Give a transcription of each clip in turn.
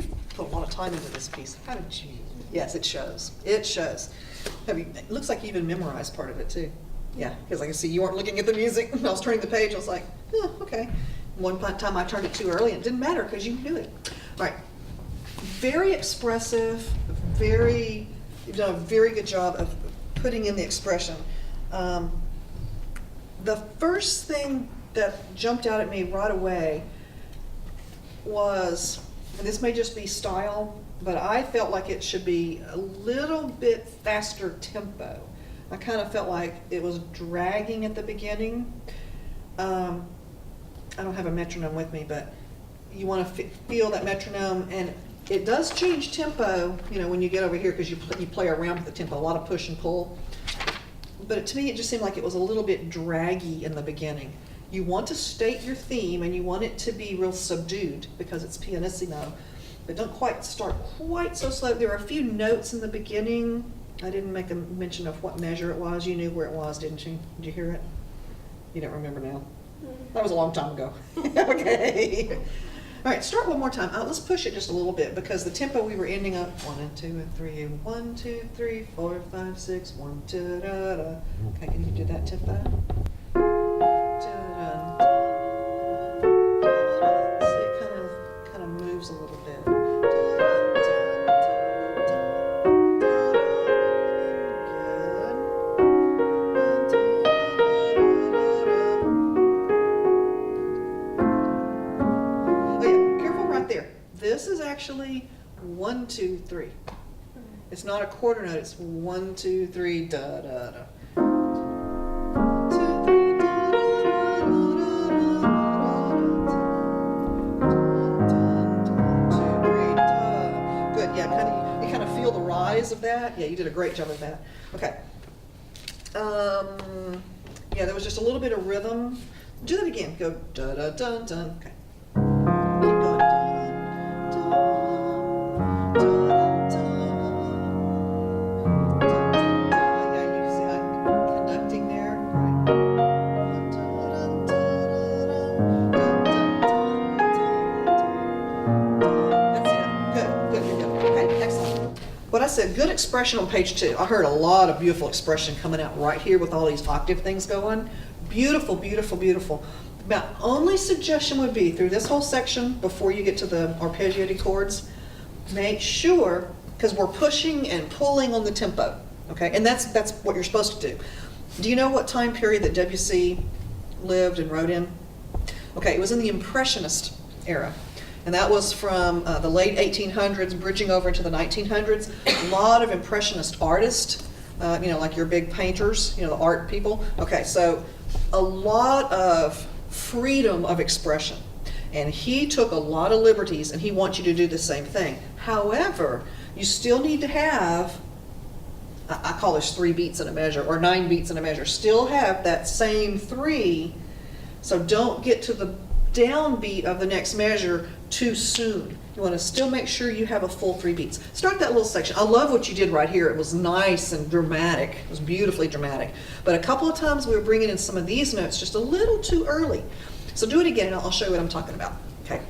you've put a lot of time into this piece. How did you? Yes, it shows. It shows. It looks like you even memorized part of it too. Yeah, because I can see you weren't looking at the music. I was turning the page. I was like, oh, okay. One time I turned it too early. It didn't matter because you knew it. All right. Very expressive. You've done a very good job of putting in the expression. The first thing that jumped out at me right away was, and this may just be style, but I felt like it should be a little bit faster tempo. I kind of felt like it was dragging at the beginning. I don't have a metronome with me, but you want to feel that metronome, and it does change tempo, you know, when you get over here, because you play around with the tempo, a lot of push and pull. But to me, it just seemed like it was a little bit draggy in the beginning. You want to state your theme, and you want it to be real subdued because it's pianissimo, but don't quite start quite so slow. There are a few notes in the beginning. I didn't make a mention of what measure it was. You knew where it was, didn't you? Did you hear it? You don't remember now? That was a long time ago. Okay. All right, start one more time. Let's push it just a little bit because the tempo we were ending up 1 and 2 and 3 and 1, 2, 3, 4, 5, 6, 1, 2, da, da. Okay, can you do that tempo? See, it kind of moves a little bit. This is actually 1, 2, 3. It's not a quarter note, it's 1, 2, 3, da, da, da. 1, 2, 3, da, da, da, da, da. Good, yeah, you kind of feel the rise of that. Yeah, you did a great job of that. Okay. Yeah, there was just a little bit of rhythm. Do that again. Go da da dun dun. Okay. I said good expression on page 2. I heard a lot of beautiful expression coming out right here with all these octave things going. Beautiful, beautiful, beautiful. My only suggestion would be through this whole section, before you get to the arpeggiated chords, make sure, because we're pushing and pulling on the tempo, okay? And that's what you're supposed to do. Do you know what time period that Debussy lived and wrote in? Okay, it was in the Impressionist era. And that was from the late 1800s, bridging over into the 1900s. A lot of Impressionist artists, you know, like your big painters, you know, the art people. Okay, so a lot of freedom of expression. And he took a lot of liberties, and he wants you to do the same thing. However, you still need to have, I call this 3 beats in a measure, or 9 beats in a measure. Still have that same 3, so don't get to the downbeat of the next measure too soon. You want to still make sure you have a full 3 beats. Start that little section. I love what you did right here. It was nice and dramatic. It was beautifully dramatic. But a couple of times we were bringing in some of these notes just a little too early. So do it again and I'll show you what I'm talking about. Okay.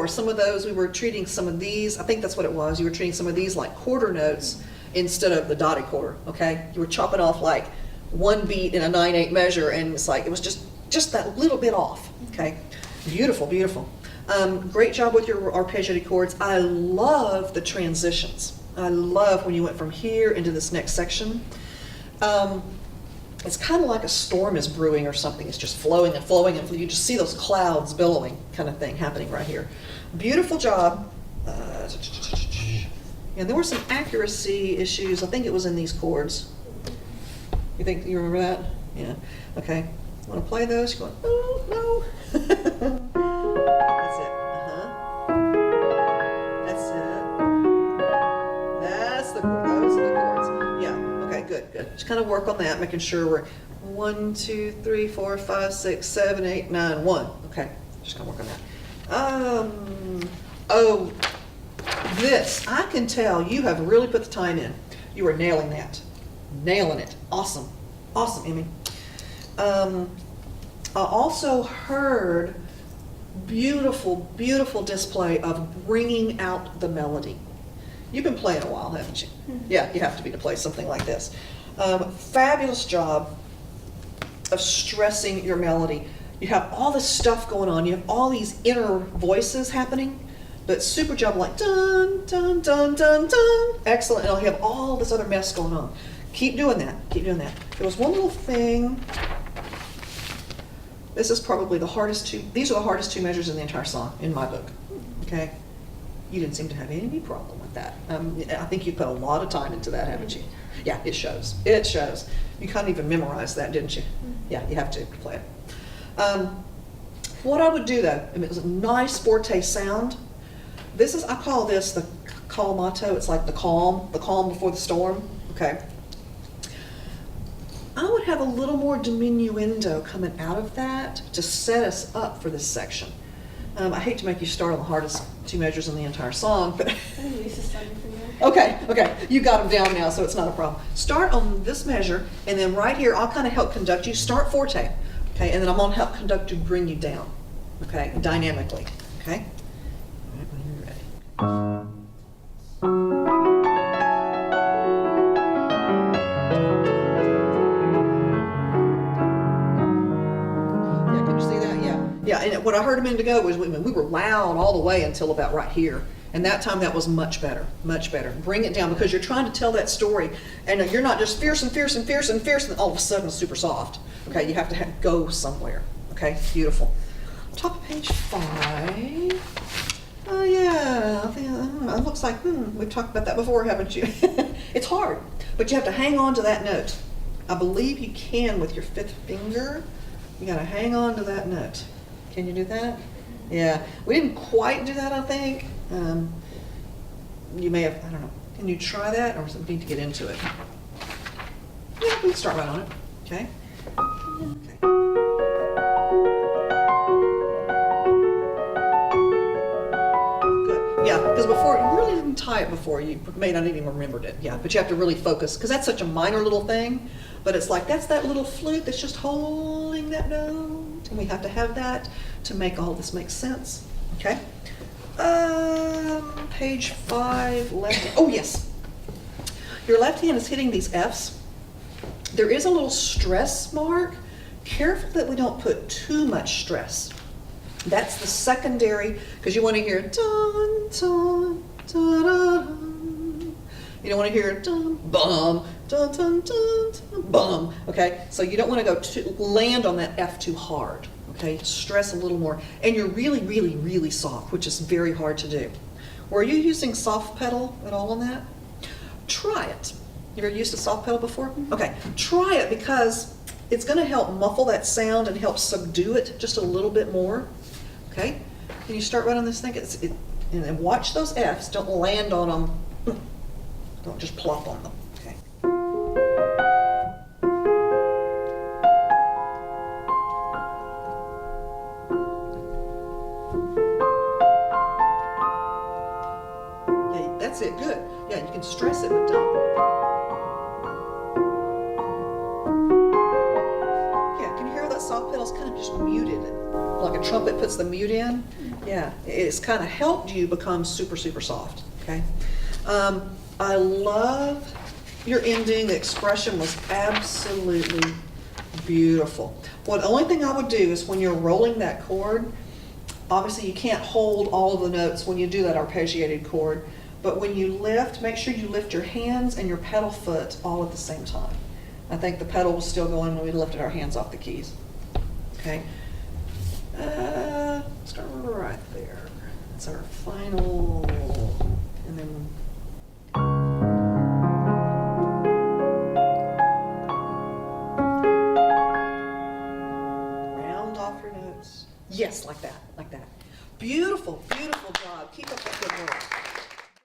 Some of those, we were treating some of these, I think that's what it was, you were treating some of these like quarter notes instead of the dotted quarter, okay? You were chopping off like 1 beat in a 9/8 measure, and it's like, it was just that little bit off, okay? Beautiful, beautiful. Great job with your arpeggiated chords. I love the transitions. I love when you went from here into this next section. It's kind of like a storm is brewing or something. It's just flowing and flowing, and you just see those clouds billowing kind of thing happening right here. Beautiful job. And there were some accuracy issues. I think it was in these chords. You remember that? Yeah. Okay. Want to play those? You're going, oh, no. Just kind of work on that, making sure we're 1, 2, 3, 4, 5, 6, 7, 8, 9, 1. Okay, just gonna work on that. Oh, this, I can tell you have really put the time in. You are nailing that. Nailing it. Awesome. Awesome, Emmy. I also heard beautiful, beautiful display of bringing out the melody. You've been playing a while, haven't you? Yeah, you have to be to play something like this. Fabulous job of stressing your melody. You have all this stuff going on. You have all these inner voices happening, but super job like dun, dun, dun, dun, dun. Excellent. And you have all this other mess going on. Keep doing that. Keep doing that. There was one little thing. This is probably the hardest two. These are the hardest two measures in the entire song in my book. Okay. You didn't seem to have any problem with that. I think you put a lot of time into that, haven't you? Yeah, it shows. It shows. You can't even memorize that, didn't you? Yeah, you have to play it. What I would do though, it was a nice forte sound. This is, I call this the calmato. It's like the calm before the storm. Okay. I would have a little more diminuendo coming out of that to set us up for this section. I hate to make you start on the hardest two measures in the entire song, but okay, you got them down now, so it's not a problem. Start on this measure, and then right here, I'll kind of help conduct you. Start forte, okay, and then I'm gonna help conduct you, bring you down, okay, dynamically, okay. All right, when you're ready. Yeah, and what I heard a minute ago was we were loud all the way until about right here. And that time that was much better, much better. Bring it down because you're trying to tell that story and you're not just fierce and fierce and fierce and fierce and all of a sudden super soft. Okay, you have to go somewhere. Okay, beautiful. Top of page 5. Oh yeah, I think it looks like, we've talked about that before, haven't you? It's hard, but you have to hang on to that note. I believe you can with your 5th finger. You gotta hang on to that note. Can you do that? Yeah, we didn't quite do that, I think. You may have, I don't know. Can you try that, or does it need to get into it? Yeah, we can start right on it. Okay. Okay. Good. Yeah, because before you really didn't tie it before. You may not even remembered it. Yeah, but you have to really focus because that's such a minor little thing. But it's like that's that little flute that's just holding that note, and we have to have that to make all this make sense. Okay. Page 5, left. Oh yes, your left hand is hitting these Fs. There is a little stress mark. Careful that we don't put too much stress. That's the secondary because you want to hear dun dun dun dun. You don't want to hear dun bum dun dun dun dun bum. Okay, so you don't want to go land on that F too hard. Okay, stress a little more, and you're really, really, really soft, which is very hard to do. Were you using soft pedal at all on that? Try it. You ever used a soft pedal before? Okay, try it because it's going to help muffle that sound and help subdue it just a little bit more. Okay, can you start right on this thing? And then watch those Fs. Don't land on them. Don't just plop on them. Okay. Yeah, that's it. Good. Yeah, you can stress it, but don't. Yeah, can you hear how that soft pedal's kind of just muted? Like a trumpet puts the mute in. Yeah, it's kind of helped you become super, super soft. Okay. I love your ending. The expression was absolutely beautiful. Well, the only thing I would do is when you're rolling that chord, obviously you can't hold all of the notes when you do that arpeggiated chord, but when you lift, make sure you lift your hands and your pedal foot all at the same time. I think the pedal was still going when we lifted our hands off the keys. Okay. Start right there. That's our final, and then round off your notes. Yes, like that, like that. Beautiful, beautiful job. Keep up that good work.